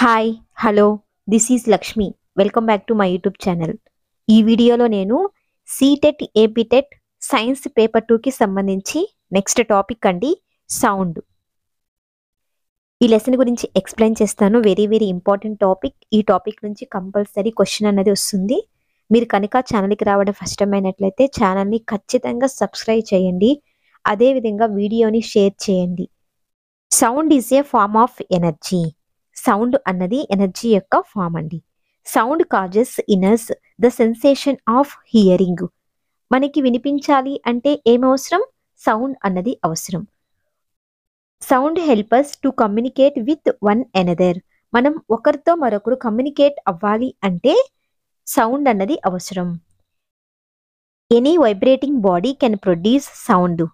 Hi hello this is Lakshmi. Welcome back to my YouTube channel. ఈ వీడియోలో నేను CTET APTET science paper 2కి సంబంధించి నెక్స్ట్ టాపిక్ అండి సౌండ్. ఈ లెసన్ గురించి ఎక్స్ప్లెయిన్ చేస్తాను. Very very important topic. ఈ టాపిక్ నుంచి కంపల్సరీ క్వశ్చన్ అనేది వస్తుంది. మీరు కనుక ఛానల్కి రావడం ఫస్ట్ టైం అయినట్లయితే ఛానల్ని ఖచ్చితంగా సబ్స్క్రైబ్ చేయండి. అదేవిధంగా వీడియోని షేర్ చేయండి. Sound is a form of energy. Sound అన్నది ఎనర్జీ యొక్క ఫామ్ అండి. Sound causes in us the sensation of hearing. మనకి వినిపించాలి అంటే ఏమవసరం? సౌండ్ అన్నది అవసరం. Sound help us to communicate with one another. మనం ఒకరితో మరొకరు కమ్యూనికేట్ అవ్వాలి అంటే సౌండ్ అన్నది అవసరం. Any vibrating body can produce sound.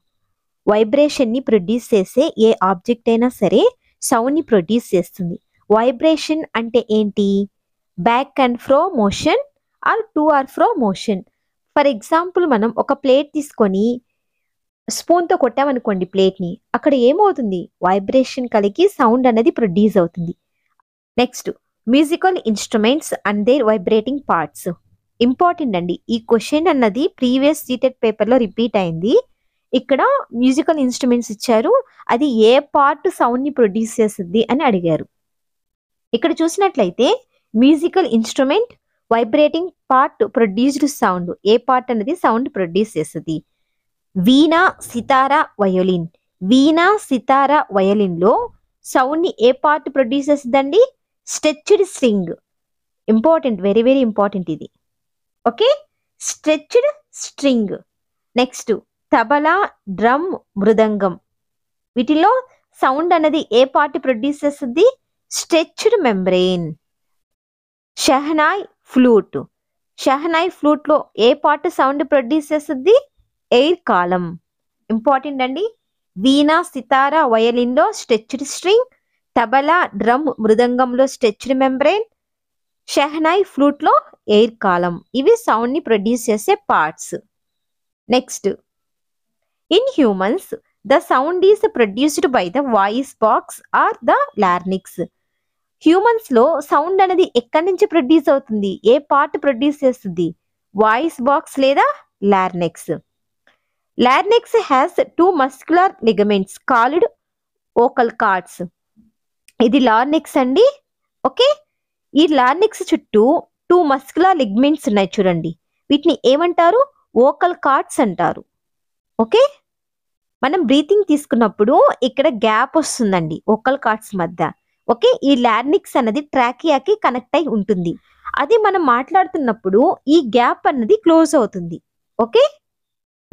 వైబ్రేషన్ని ప్రొడ్యూస్ చేసే ఏ ఆబ్జెక్ట్ అయినా సరే సౌండ్ని ప్రొడ్యూస్ చేస్తుంది. వైబ్రేషన్ అంటే ఏంటి? Back and fro motion or to ఆర్ ఫ్రో మోషన్. ఫర్ ఎగ్జాంపుల్ మనం ఒక ప్లేట్ తీసుకొని స్పూన్తో కొట్టామనుకోండి ప్లేట్ని, అక్కడ ఏమవుతుంది? వైబ్రేషన్ కలిగి సౌండ్ అనేది ప్రొడ్యూస్ అవుతుంది. Next, musical instruments and their vibrating parts. Important అండి. ఈ క్వశ్చన్ అన్నది ప్రీవియస్ సీటెట్ పేపర్లో రిపీట్ అయింది. ఇక్కడ మ్యూజికల్ ఇన్స్ట్రుమెంట్స్ ఇచ్చారు, అది ఏ పార్ట్ సౌండ్ని ప్రొడ్యూస్ చేస్తుంది అని అడిగారు. ఇక్కడ చూసినట్లయితే musical instrument vibrating part produced sound. ఏ పార్ట్ అనేది సౌండ్ ప్రొడ్యూస్ చేస్తుంది? వీణా, సితారా, వయోలిన్. వీణా, సితారా, వయోలిన్లో సౌండ్ని ఏ పార్ట్ ప్రొడ్యూస్ చేస్తుందండి? Stretched string. Important, very very important ఇది. Okay, stretched string. Next, tabla, drum, mridangam. వీటిలో సౌండ్ అనేది ఏ పార్ట్ ప్రొడ్యూస్ చేస్తుంది? Stretched membrane. Shehnai, flute. Shehnai ఫ్లూట్లో ఏ పార్ట్ సౌండ్ ప్రొడ్యూస్ చేస్తుంది? Air column. ఇంపార్టెంట్ అండి. వీణా, సితారా, వయలిన్లో stretched string, tabla, drum, మృదంగంలో stretched membrane, shehnai ఫ్లూట్లో ఎయిర్ కాలం. ఇవి సౌండ్ని ప్రొడ్యూస్ చేసే parts. Next, in humans the sound is produced by the voice box or the larynx. హ్యూమన్స్లో సౌండ్ అనేది ఎక్కడి నుంచి ప్రొడ్యూస్ అవుతుంది? ఏ పార్ట్ ప్రొడ్యూస్ చేస్తుంది? వాయిస్ బాక్స్ లేదా larynx. Larynx has 2 muscular ligaments called vocal cords. ఇది లార్నిక్స్ అండి. ఓకే, ఈ లార్నిక్స్ చుట్టూ 2 మస్క్యులర్ లిగమెంట్స్ ఉన్నాయి చూడండి. వీటిని ఏమంటారు? వోకల్ కార్డ్స్ అంటారు. ఓకే, మనం బ్రీతింగ్ తీసుకున్నప్పుడు ఇక్కడ గ్యాప్ వస్తుందండి వోకల్ కార్డ్స్ మధ్య. ఓకే, ఈ లార్నిక్స్ అన్నది ట్రాకియాకి కనెక్ట్ అయి ఉంటుంది. అది మనం మాట్లాడుతున్నప్పుడు ఈ గ్యాప్ అన్నది క్లోజ్ అవుతుంది. Okay,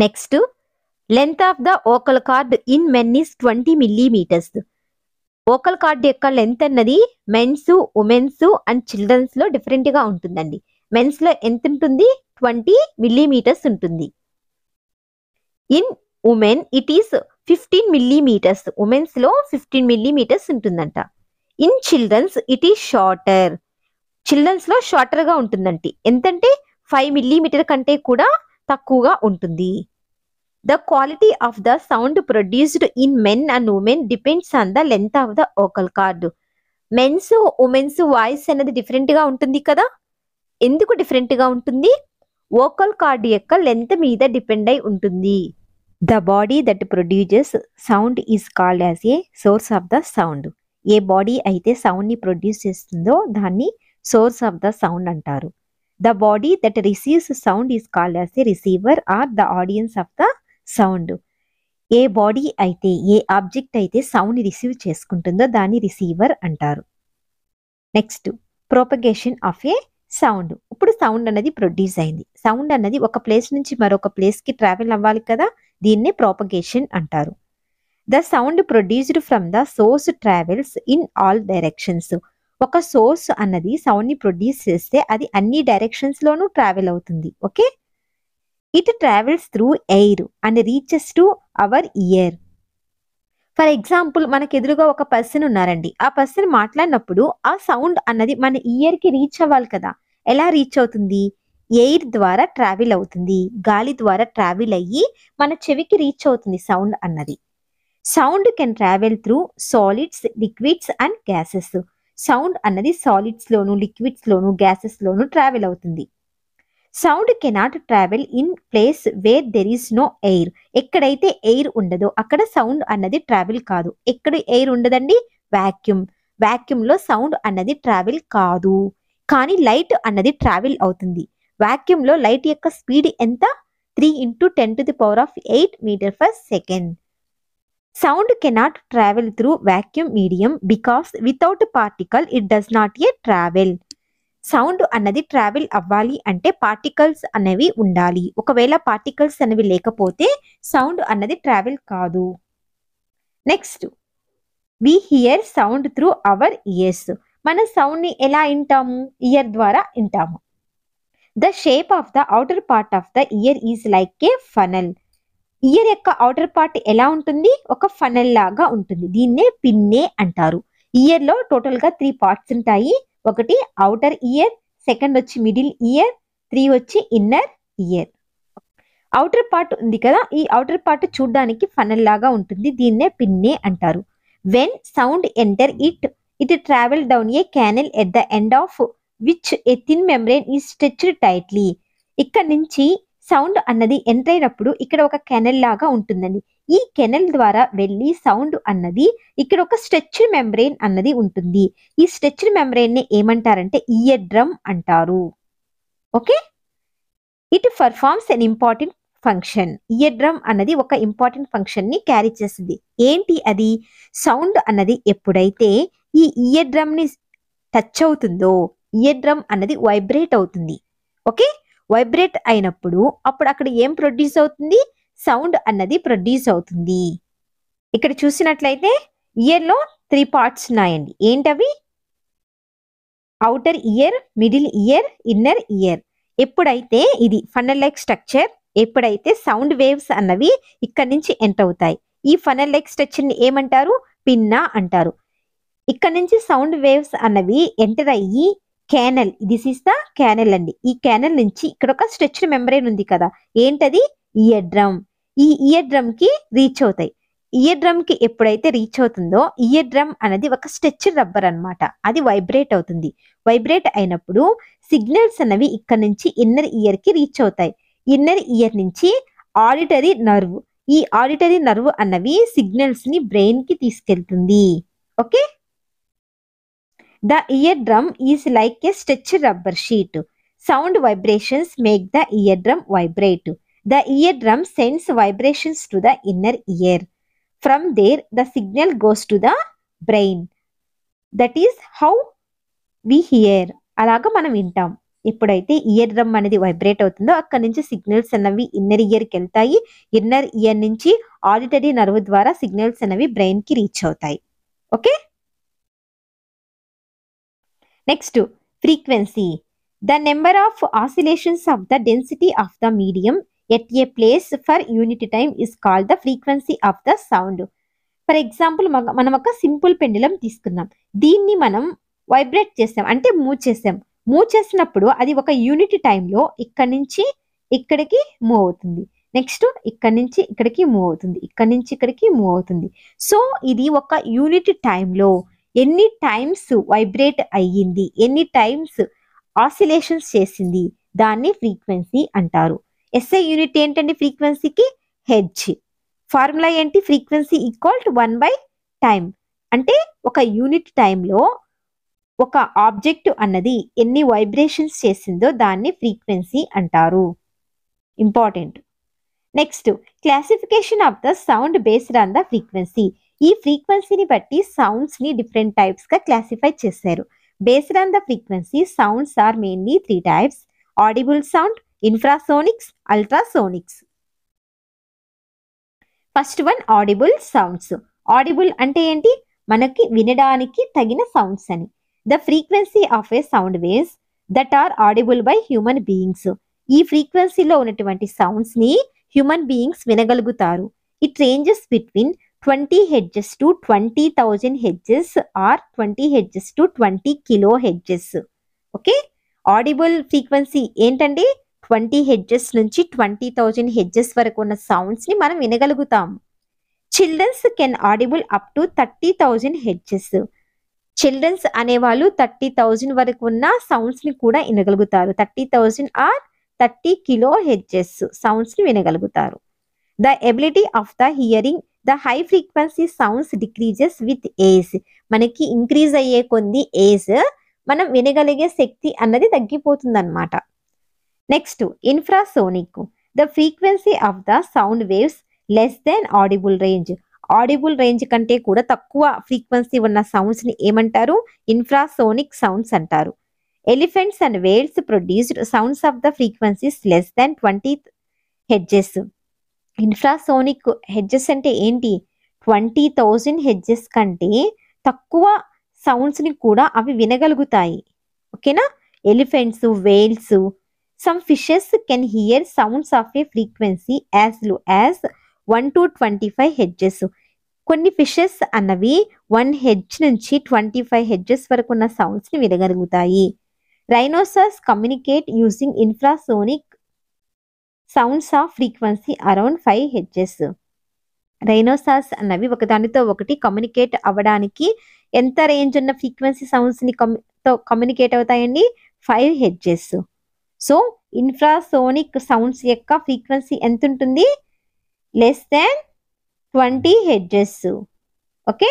next, length of the vocal cord in men is 20 millimeters. Vocal cord యొక్క లెంత్ అన్నది మెన్స్, ఉమెన్స్ అండ్ చిల్డ్రన్స్ లో డిఫరెంట్ గా ఉంటుందండి. మెన్స్ లో ఎంత ఉంటుంది? 20 millimeters ఉంటుంది. In women it is 15 millimeters. Women's లో 15 millimeters ఉంటుందంట. In children's it is shorter. Children's లో షార్టర్ గా ఉంటుందంటే ఎంతంటే 5 millimeter కంటే కూడా తక్కువగా ఉంటుంది. The quality of the sound produced in men and women depends on the length of the vocal cord. Men's, women's voice అనేది డిఫరెంట్ గా ఉంటుంది కదా. ఎందుకు డిఫరెంట్ గా ఉంటుంది? వోకల్ కార్డ్ యొక్క లెంత్ మీద డిపెండ్ అయి ఉంటుంది. The body that produces sound is called as a source of the sound. ఏ బాడీ అయితే సౌండ్ని ప్రొడ్యూస్ చేస్తుందో దాన్ని సోర్స్ ఆఫ్ ద సౌండ్ అంటారు. The body that receives sound is called as a receiver or the audience of the sound. ఏ body అయితే, ఏ object అయితే సౌండ్ని receive చేసుకుంటుందో దాన్ని రిసీవర్ అంటారు. Next, propagation of a sound. ఇప్పుడు సౌండ్ అనేది ప్రొడ్యూస్ అయింది. Sound అనేది ఒక ప్లేస్ నుంచి మరొక ప్లేస్కి ట్రావెల్ అవ్వాలి కదా, దీన్నే ప్రాపగేషన్ అంటారు. The sound produced from the source travels in all directions. ఒక సోర్స్ అన్నది సౌండ్ని ప్రొడ్యూస్ చేస్తే అది అన్ని డైరెక్షన్స్ లోనూ ట్రావెల్ అవుతుంది. Okay, it travels through air and reaches to our year. For example, మనకు ఎదురుగా ఒక పర్సన్ ఉన్నారండి. ఆ పర్సన్ మాట్లాడినప్పుడు ఆ సౌండ్ అన్నది మన ఇయర్కి రీచ్ అవ్వాలి కదా. ఎలా రీచ్ అవుతుంది? ఎయిర్ ద్వారా ట్రావెల్ అవుతుంది, గాలి ద్వారా ట్రావెల్ అయ్యి మన చెవికి రీచ్ అవుతుంది సౌండ్ అన్నది. Sound can travel through solids, liquids and gases. Sound అన్నది సాలిడ్స్ లోను, లిక్విడ్స్ లోను, గ్యాసెస్ లోను ట్రావెల్ అవుతుంది. Sound cannot travel in place where there is no air. ఎక్కడైతే ఎయిర్ ఉండదో అక్కడ సౌండ్ అన్నది ట్రావెల్ కాదు. ఎక్కడ ఎయిర్ ఉండదండి? వాక్యూమ్. వాక్యూమ్ లో సౌండ్ అన్నది ట్రావెల్ కాదు. కానీ లైట్ అన్నది ట్రావెల్ అవుతుంది. వాక్యూమ్ లో లైట్ యొక్క స్పీడ్ ఎంత? 3 × 10⁸ metre per second. Sound cannot travel through vacuum medium because without a particle it does not yet travel. Sound అన్నది ట్రావెల్ అవ్వాలి అంటే పార్టికల్స్ అనేవి ఉండాలి. ఒకవేళ పార్టికల్స్ అనేవి లేకపోతే సౌండ్ అన్నది ట్రావెల్ కాదు. Next, we hear sound through our ears. మన సౌండ్ ని ఎలా వింటాము? ఇయర్ ద్వారా వింటాము. The shape of the outer part of the ear is like a funnel. Ear యొక్క అవుటర్ పార్ట్ ఎలా ఉంటుంది? ఒక ఫనల్ లాగా ఉంటుంది. దీన్నే పిన్నే అంటారు. ఇయర్ లో టోటల్ గా 3 పార్ట్స్ ఉంటాయి. ఒకటి అవుటర్ ఇయర్, సెకండ్ వచ్చి మిడిల్ ఇయర్, 3 వచ్చి ఇన్నర్ ఇయర్. అవుటర్ పార్ట్ ఉంది కదా, ఈ అవుటర్ పార్ట్ చూడడానికి ఫనల్ లాగా ఉంటుంది. దీన్నే పిన్నే అంటారు. When sound enter it travel down A canal at the end of which a thin membrane is stretched tightly. ఇక్కడ నుంచి సౌండ్ అన్నది ఎంటర్ అయినప్పుడు ఇక్కడ ఒక కెనల్ లాగా ఉంటుందండి. ఈ కెనల్ ద్వారా వెళ్ళి సౌండ్ అన్నది ఇక్కడ ఒక స్ట్రెచ్డ్ మెంబ్రెయిన్ అన్నది ఉంటుంది. ఈ స్ట్రెచ్డ్ మెంబ్రెయిన్ ని ఏమంటారంటే ఇయర్ డ్రమ్ అంటారు. Okay, it performs an important function. Ear drum అన్నది ఒక ఇంపార్టెంట్ ఫంక్షన్ ని క్యారీ చేస్తుంది. ఏంటి అది? సౌండ్ అన్నది ఎప్పుడైతే ఈ ఇయర్ డ్రమ్ ని టచ్ అవుతుందో ఇయర్ డ్రమ్ అన్నది వైబ్రేట్ అవుతుంది. ఓకే, వైబ్రేట్ అయినప్పుడు అప్పుడు అక్కడ ఏం ప్రొడ్యూస్ అవుతుంది? సౌండ్ అన్నది ప్రొడ్యూస్ అవుతుంది. ఇక్కడ చూసినట్లయితే ఇయర్ లో 3 పార్ట్స్ ఉన్నాయండి. ఏంటవి? Outer ear, middle ear, inner ear. ఎప్పుడైతే ఇది ఫనల్ లైక్ స్ట్రక్చర్, ఎప్పుడైతే సౌండ్ వేవ్స్ అన్నవి ఇక్కడ నుంచి ఎంటర్ అవుతాయి, ఈ ఫనల్ లైక్ స్ట్రక్చర్ ని ఏమంటారు? పిన్నా అంటారు. ఇక్కడ నుంచి సౌండ్ వేవ్స్ అన్నవి ఎంటర్ అయ్యి canal, this is the canal అండి. ఈ క్యానల్ నుంచి ఇక్కడ ఒక స్ట్రెచ్డ్ మెంబ్రెయిన్ ఉంది కదా, ఏంటది? Ear drum. ఈ ఇయర్ డ్రమ్ కి రీచ్ అవుతాయి. ఇయర్ డ్రమ్ కి ఎప్పుడైతే రీచ్ అవుతుందో ఇయర్ డ్రమ్ అనేది ఒక స్ట్రెచ్డ్ రబ్బర్ అన్నమాట. అది వైబ్రేట్ అవుతుంది. వైబ్రేట్ అయినప్పుడు సిగ్నల్స్ అనేవి ఇక్కడ నుంచి ఇన్నర్ ఇయర్ కి రీచ్ అవుతాయి. ఇన్నర్ ఇయర్ నుంచి ఆడిటరీ నర్వ్, ఈ ఆడిటరీ నర్వ్ అన్నవి సిగ్నల్స్ ని బ్రెయిన్ కి తీసుకెళ్తుంది. Okay, the eardrum is like a stretched rubber sheet. Sound vibrations make the eardrum vibrate. The eardrum sends vibrations to the inner ear. From there, the signal goes to the brain. That is how we hear. అలాగా మనం వింటాం. ఎప్పుడైతే ear drum అనేది vibrate అవుతుందో అక్కడ నుంచి signals అనేవి inner ear కి వెళ్తాయి. ఇన్నర్ ఇయర్ నుంచి ఆడిటరీ నర్వ్ ద్వారా సిగ్నల్స్ అనేవి బ్రెయిన్ కి రీచ్ అవుతాయి. Okay, next frequency. The number of oscillations of the density of the medium at a place for unit time is called the frequency of the sound. For example మనం ఒక simple pendulum తీసుకుందాం. దీన్ని మనం vibrate చేస్తాం అంటే move చేస్తాం. Move చేసినప్పుడు అది ఒక యూనిట్ టైంలో ఇక్కడ నుంచి ఇక్కడికి మూవ్ అవుతుంది. నెక్స్ట్ ఇక్కడ నుంచి ఇక్కడికి మూవ్ అవుతుంది. ఇక్కడ నుంచి ఇక్కడికి మూవ్ అవుతుంది. సో ఇది ఒక యూనిట్ టైంలో ఎన్ని టైమ్స్ వైబ్రేట్ అయ్యింది, ఎన్ని టైమ్స్ ఆసిలేషన్స్ చేసింది, దాన్ని ఫ్రీక్వెన్సీ అంటారు. ఎస్ఐ యూనిట్ ఏంటండి ఫ్రీక్వెన్సీకి? హెర్ట్జ్. ఫార్ములా ఏంటి? ఫ్రీక్వెన్సీ ఈక్వల్ టు 1/టైం. అంటే ఒక యూనిట్ టైంలో ఒక ఆబ్జెక్ట్ అన్నది ఎన్ని వైబ్రేషన్స్ చేసిందో దాన్ని ఫ్రీక్వెన్సీ అంటారు. Important. Next, classification of the sound based on the frequency. ఈ ఫ్రీక్వెన్సీని బట్టి సౌండ్స్ ని డిఫరెంట్ టైప్స్ గా క్లాసిఫై చేశారు. Based on the frequency sounds are mainly 3 types: audible sound, infrasonics, ultrasonics. First one audible sounds. Audible అంటే ఏంటి? మనకి వినడానికి తగిన సౌండ్స్ అని. The frequency of a sound waves that are audible by human beings. ఈ ఫ్రీక్వెన్సీలో ఉన్నటువంటి సౌండ్స్ ని హ్యూమన్ బీయింగ్స్ వినగలుగుతారు. It ranges between 20 Hz to 20,000 Hz or 20 Hz to 20 kHz. Okay, audible frequency ఏంటండి? 20 Hz నుంచి 20,000 Hz వరకు ఉన్న సౌండ్స్ ని మనం వినగలుగుతాం. Childrens can audible up to 30,000 Hz. Childrens అనేవాళ్ళు 30,000 వరకు ఉన్న సౌండ్స్ ని కూడా వినగలుగుతారు. 30,000 ఆర్ 30 కిలో హెడ్జెస్ సౌండ్స్ ని వినగలుగుతారు. The ability of the hearing the high frequency sounds decreases with age. మనకి ఇంక్రీజ్ అయ్యే కొద్ది ఏజ్ మనం వినగలిగే శక్తి అన్నది తగ్గిపోతుంది అనమాట. Next infrasonic the frequency of the sound waves less than audible range. Audible range కంటే కూడా తక్కువ ఫ్రీక్వెన్సీ ఉన్న సౌండ్స్ ని ఏమంటారు? ఇన్ఫ్రాసోనిక్ సౌండ్స్ అంటారు. Elephants and whales produced sounds of the frequencies less than 20 hertz. Infrasonic hertz అంటే ఏంటి? 20,000 hedges కంటే తక్కువ సౌండ్స్ ని కూడా అవి వినగలుగుతాయి. ఓకేనా? Elephants, whales, some fishes can hear sounds of a frequency as low as 1 to 25 hertz. కొన్ని ఫిషెస్ అన్నవి 1 హెడ్జ్ నుంచి 25 హెడ్జెస్ వరకు ఉన్న సౌండ్స్ ని వినగలుగుతాయి. Rhinoceros communicate using infrasonic sounds of frequency around 5 hertz. Rhinoceros అన్నవి ఒకదానితో ఒకటి కమ్యూనికేట్ అవ్వడానికి ఎంత రేంజ్ ఉన్న ఫ్రీక్వెన్సీ సౌండ్స్ ని కమ్యూనికేట్ అవుతాయండి? 5 హెడ్జెస్. సో ఇన్ఫ్రాసోనిక్ సౌండ్స్ యొక్క ఫ్రీక్వెన్సీ ఎంత ఉంటుంది? Less than 20 hertz. Okay.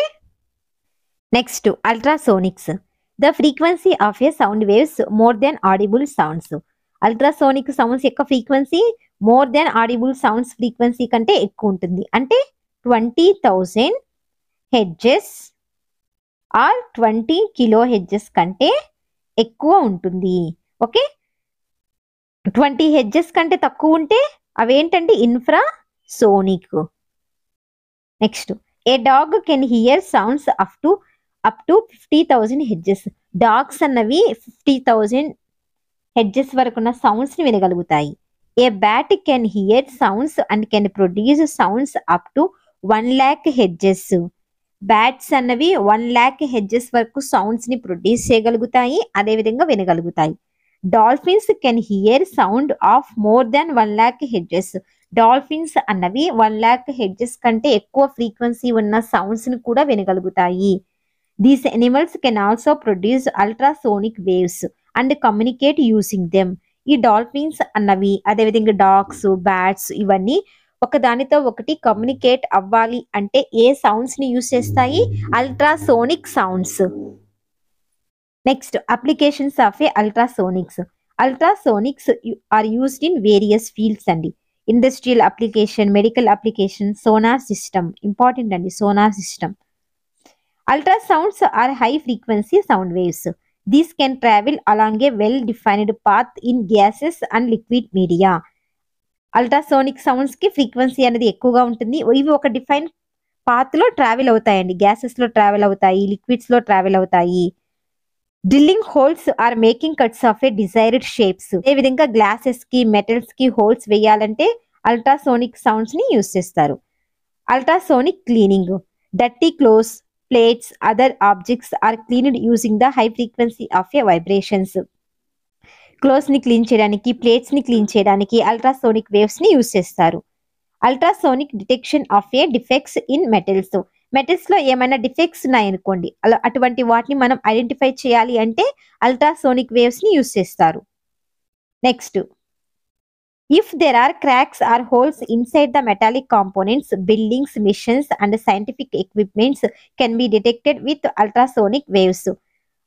Next ultrasonics the frequency of a sound waves more than audible sounds. Ultrasonic sounds యొక్క frequency more than audible sounds frequency కంటే ఎక్కువ ఉంటుంది. అంటే 20,000 హెడ్జెస్ ఆర్ 20 కిలో హెడ్జెస్ కంటే ఎక్కువ ఉంటుంది. ఓకే. 20 హెడ్జెస్ కంటే తక్కువ ఉంటే అవేంటంటే infrasonic. Next a dog can hear sounds up to 50,000 hertz. Dogs అన్నవి 50,000 హెడ్జెస్ వరకు ఉన్న సౌండ్స్ ని వినగలుగుతాయి. A bat can hear sounds and can produce sounds up to 1 lakh hertz. Bats అన్నవి 1 lakh హెడ్జెస్ వరకు సౌండ్స్ ని ప్రొడ్యూస్ చేయగలుగుతాయి, అదేవిధంగా వినగలుగుతాయి. Dolphins can hear sound of more than 1 lakh hertz. Dolphins అన్నవి 1 lakh హెడ్జెస్ కంటే ఎక్కువ ఫ్రీక్వెన్సీ ఉన్న సౌండ్స్ ని కూడా వినగలుగుతాయి. These animals can also produce ultrasonic waves and communicate using them. ఈ డాల్ఫిన్స్ అన్నవి, అదేవిధంగా డాగ్స్, బ్యాట్స్ ఇవన్నీ ఒకదానితో ఒకటి కమ్యూనికేట్ అవ్వాలి అంటే ఏ సౌండ్స్ ని యూజ్ చేస్తాయి? Ultrasonic sounds. Next applications of a ultrasonics. Ultrasonics are used in various fields అండి. Industrial application, medical application, sonar system important అండి. Sonar system. Ultrasounds are high frequency sound waves. These can travel along a well defined path in gases and liquid media. Ultrasonic sounds కి frequency అనేది ఎక్కువగా ఉంటుంది. ఇవి ఒక define path లో travel అవుతాయండి. Gases లో ట్రావెల్ అవుతాయి, లిక్విడ్స్ లో ట్రావెల్ అవుతాయి. Drilling holes or making cuts of a desired shapes. అదే విధంగా గ్లాసెస్ కి, మెటల్స్ కి హోల్స్ వేయాలంటే అల్ట్రాసోనిక్ సౌండ్స్ ని యూస్ చేస్తారు. Ultrasonic cleaning. Dirty clothes, plates, other objects are cleaned using the high frequency of a vibrations. Clothes ని clean చేయడానికి, plates ని క్లీన్ చేయడానికి అల్ట్రాసోనిక్ వేవ్స్ ని యూస్ చేస్తారు. Ultrasonic detection of A defects in metals. Metals లో ఏమైనా defects ఉన్నాయనుకోండి, అటువంటి వాటిని మనం ఐడెంటిఫై చేయాలి అంటే అల్ట్రాసోనిక్ వేవ్స్ ని యూస్ చేస్తారు. Next if there are cracks or holes inside the metallic components, buildings, machines and scientific equipments can be detected with ultrasonic waves.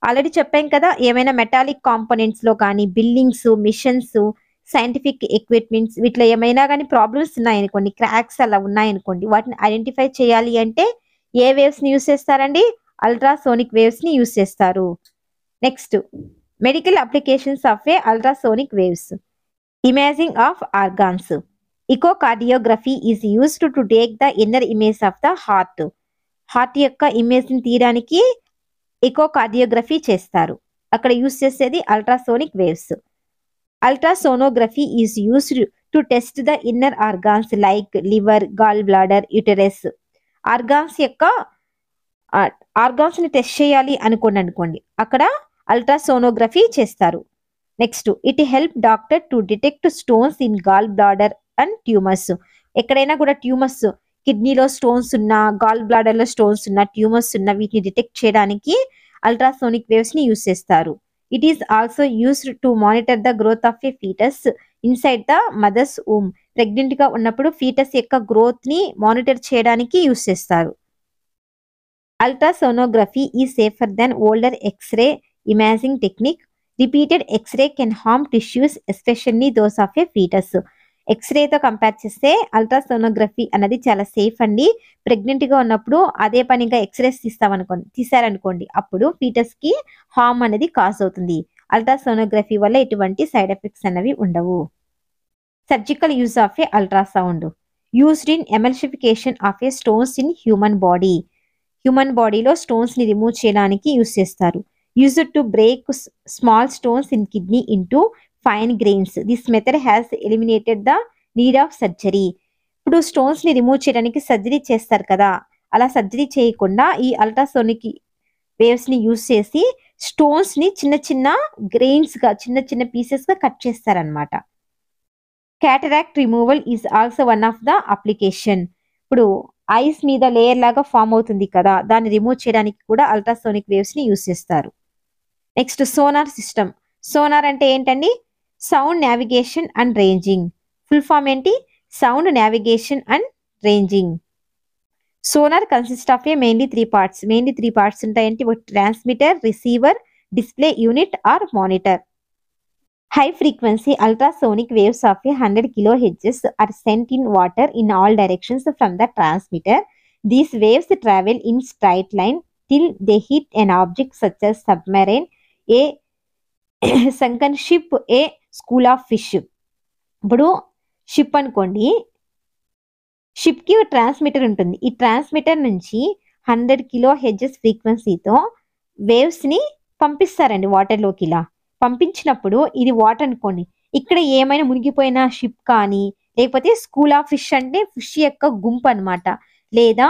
Already చెప్పాం కదా, ఏమైనా మెటాలిక్ కాంపోనెంట్స్ లో కానీ, బిల్డింగ్స్, మిషన్స్, సైంటిఫిక్ ఎక్విప్మెంట్స్ వీటిలో ఏమైనా కానీ ప్రాబ్లమ్స్ ఉన్నాయనుకోండి, క్రాక్స్ అలా ఉన్నాయనుకోండి, వాటిని ఐడెంటిఫై చేయాలి అంటే ఏ వేవ్స్ ని యూస్ చేస్తారండి? అల్ట్రాసోనిక్ వేవ్స్ ని యూస్ చేస్తారు. Next medical applications of A ultrasonic waves. Imaging of organs. Echocardiography is used to take the inner image of the heart. Heart యొక్క ఇమేజ్ ని తీయడానికి ఎకోకార్డియోగ్రఫీ చేస్తారు. అక్కడ యూస్ చేసేది ultrasonic waves. Ultrasonography is used to test the inner organs like liver, gall bladder, uterus. Organs ని test చేయాలి అనుకోండి, అక్కడ అల్ట్రాసోనోగ్రఫీ చేస్తారు. Next it help doctor to detect stones in gall bladder and tumours. ఎక్కడైనా కూడా tumours, కిడ్నీలో stones ఉన్నా, gall bladder లో స్టోన్స్ ఉన్నా, ట్యూమర్స్ ఉన్నా వీటిని డిటెక్ట్ చేయడానికి అల్ట్రాసోనిక్ వేవ్స్ ని యూస్ చేస్తారు. It is also used to monitor the growth of a foetus inside the mother's womb. Pregnant గా ఉన్నప్పుడు ఫీటస్ యొక్క గ్రోత్ ని మానిటర్ చేయడానికి యూస్ చేస్తారు. Ultrasonography is safer than older X-ray imaging technique. Repeated X-ray can harm tissues especially those of a foetus. ఎక్స్రేతో compare చేస్తే ultrasonography అనేది చాలా సేఫ్ అండి. ప్రెగ్నెంట్ గా ఉన్నప్పుడు అదే పనిగా ఎక్స్రేస్ తీసారనుకోండి అప్పుడు ఫీటస్ కి హార్మ్ అనేది కాజ్ అవుతుంది. అల్ట్రాసోనోగ్రఫీ వల్ల ఎటువంటి సైడ్ ఎఫెక్ట్స్ అనేవి ఉండవు. Surgical use of A ultrasound used in emulsification of A stones in human body. Human బాడీలో స్టోన్స్ ని రిమూవ్ చేయడానికి యూస్ చేస్తారు. Used to break small stones in kidney into fine grains. This method has eliminated the need of surgery. ఇప్పుడు stones ని remove చేయడానికి surgery చేస్తారు కదా, అలా సర్జరీ చేయకుండా ఈ అల్ట్రాసోనిక్ వేవ్స్ ని యూస్ చేసి స్టోన్స్ ని చిన్న చిన్న గ్రెయిన్స్ గా చిన్న చిన్న పీసెస్ గా కట్ చేస్తారనమాట. Cataract removal is also one of the application. ఇప్పుడు ఐస్ మీద లేయర్ లాగా ఫామ్ అవుతుంది కదా, దాన్ని రిమూవ్ చేయడానికి కూడా అల్ట్రాసోనిక్ వేవ్స్ ని యూస్ చేస్తారు. Next sonar system. సోనార్ అంటే ఏంటండి? Sound navigation and ranging. Full form ఏంటి? Sound navigation and ranging. Sonar consist of a mainly three parts ఉంటాయంటే transmitter, receiver, display unit or monitor. High frequency ultrasonic waves of 100 kHz are sent in water in all directions from the transmitter. These waves travel in straight line till they hit an object such as submarine, a sunken ship, a school of fish. ఇప్పుడు ship అనుకోండి, ship కి transmitter ఉంటుంది. ఈ transmitter నుంచి 100 kHz ఫ్రీక్వెన్సీతో waves ని పంపిస్తారండి వాటర్లోకి. ఇలా పంపించినప్పుడు ఇది వాటర్ అనుకోండి, ఇక్కడ ఏమైనా మునిగిపోయిన షిప్ కానీ లేకపోతే స్కూల్ ఆఫ్ ఫిష్ అంటే ఫిష్ యొక్క గుంపు అనమాట, లేదా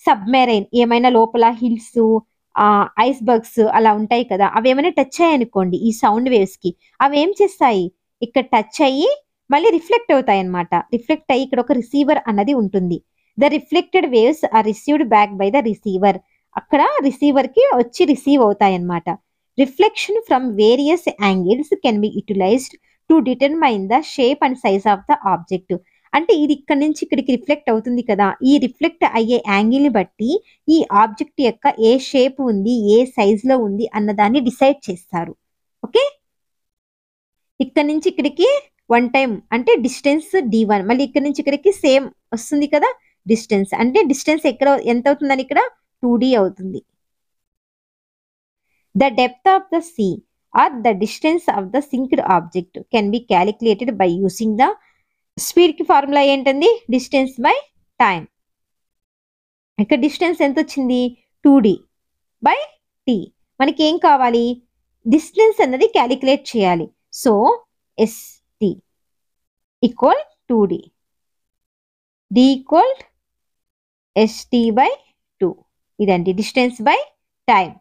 సబ్మెరైన్ ఏమైనా లోపల హిల్స్ ఐస్ బర్గ్స్ అలా ఉంటాయి కదా, అవి ఏమైనా టచ్ అయ్యాయి అనుకోండి ఈ సౌండ్ వేవ్స్ కి, అవి ఏం చేస్తాయి ఇక్కడ టచ్ అయ్యి మళ్ళీ రిఫ్లెక్ట్ అవుతాయి అనమాట. రిఫ్లెక్ట్ అయ్యి ఇక్కడ ఒక రిసీవర్ అన్నది ఉంటుంది. The reflected waves are received back by the receiver. అక్కడ రిసీవర్ కి వచ్చి రిసీవ్ అవుతాయి అనమాట. Reflection from various angles can be utilized to determine the shape and size of the object. అంటే ఇది ఇక్కడ నుంచి ఇక్కడికి రిఫ్లెక్ట్ అవుతుంది కదా, ఈ రిఫ్లెక్ట్ అయ్యే యాంగిల్ ని బట్టి ఈ ఆబ్జెక్ట్ యొక్క ఏ షేప్ ఉంది, ఏ సైజ్ లో ఉంది అన్నదాన్ని డిసైడ్ చేస్తారు. ఓకే, ఇక్కడ నుంచి ఇక్కడికి వన్ టైం అంటే డిస్టెన్స్ d1, మళ్ళీ ఇక్కడ నుంచి ఇక్కడికి సేమ్ వస్తుంది కదా డిస్టెన్స్, అంటే డిస్టెన్స్ ఎక్కడ ఎంత అవుతుందని ఇక్కడ 2d అవుతుంది. The depth of the sea or the distance of the synced object can be calculated by using the speed కి ఫార్ములా ఏంటండి? Distance by time. ఇక్కడ డిస్టెన్స్ ఎంత వచ్చింది? 2d by t. మనకి ఏం కావాలి? డిస్టెన్స్ అన్నది క్యాలిక్యులేట్ చేయాలి. So st equal 2d, d equal st by 2. ఇదండి distance by time.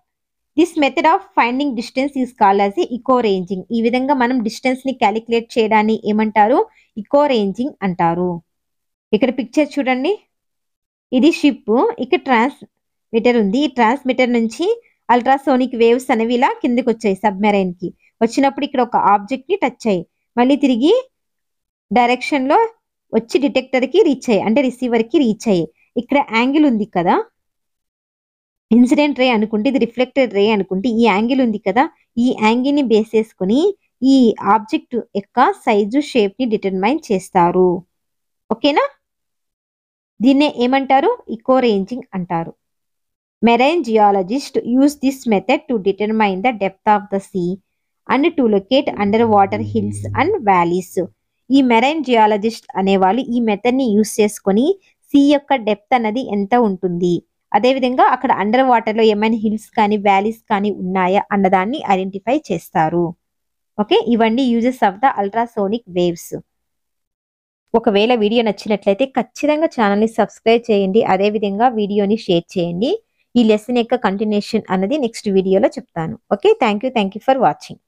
This method of finding distance is called as eco ranging. ఈ విధంగా మనం డిస్టెన్స్ ని క్యాలిక్యులేట్ చేయడాన్ని ఏమంటారు? ఇకో రేంజింగ్ అంటారు. ఇక్కడ పిక్చర్ చూడండి, ఇది షిప్, ఇక్కడ ట్రాన్స్మిటర్ ఉంది. ఈ ట్రాన్స్మిటర్ నుంచి అల్ట్రాసోనిక్ వేవ్స్ అనేవి ఇలా కిందకి వచ్చాయి సబ్మెరైన్ కి. వచ్చినప్పుడు ఇక్కడ ఒక ఆబ్జెక్ట్ ని టచ్ అయ్యి మళ్ళీ తిరిగి డైరెక్షన్ లో వచ్చి డిటెక్టర్ కి రీచ్ అయ్యాయి, అంటే రిసీవర్ కి రీచ్ అయ్యాయి. ఇక్కడ యాంగిల్ ఉంది కదా, ఇన్సిడెంట్ రే అనుకుంటే ఇది రిఫ్లెక్టెడ్ రే అనుకుంటే ఈ యాంగిల్ ఉంది కదా, ఈ యాంగిల్ ని బేస్ చేసుకుని ఈ ఆబ్జెక్ట్ యొక్క సైజు షేప్ ని డిటర్మైన్ చేస్తారు. ఓకేనా, దీన్నే ఏమంటారు? ఇకో రేంజింగ్ అంటారు. Marine geologist use this method to determine the depth of the sea and to locate under water hills and valleys. ఈ మెరైన్ జియాలజిస్ట్ అనేవాళ్ళు ఈ మెథడ్ ని యూస్ చేసుకొని సీ యొక్క డెప్త్ అన్నది ఎంత ఉంటుంది, అదేవిధంగా అక్కడ అండర్ వాటర్ లో ఏమైనా హిల్స్ కానీ వ్యాలీస్ కానీ ఉన్నాయా అన్నదాన్ని ఐడెంటిఫై చేస్తారు. ఓకే, ఇవన్నీ uses of the ultrasonic waves. ఒకవేళ వీడియో నచ్చినట్లయితే ఖచ్చితంగా ఛానల్ని సబ్స్క్రైబ్ చేయండి, అదేవిధంగా వీడియోని షేర్ చేయండి. ఈ లెసన్ యొక్క కంటిన్యూషన్ అన్నది నెక్స్ట్ వీడియోలో చెప్తాను. Okay, thank you for watching.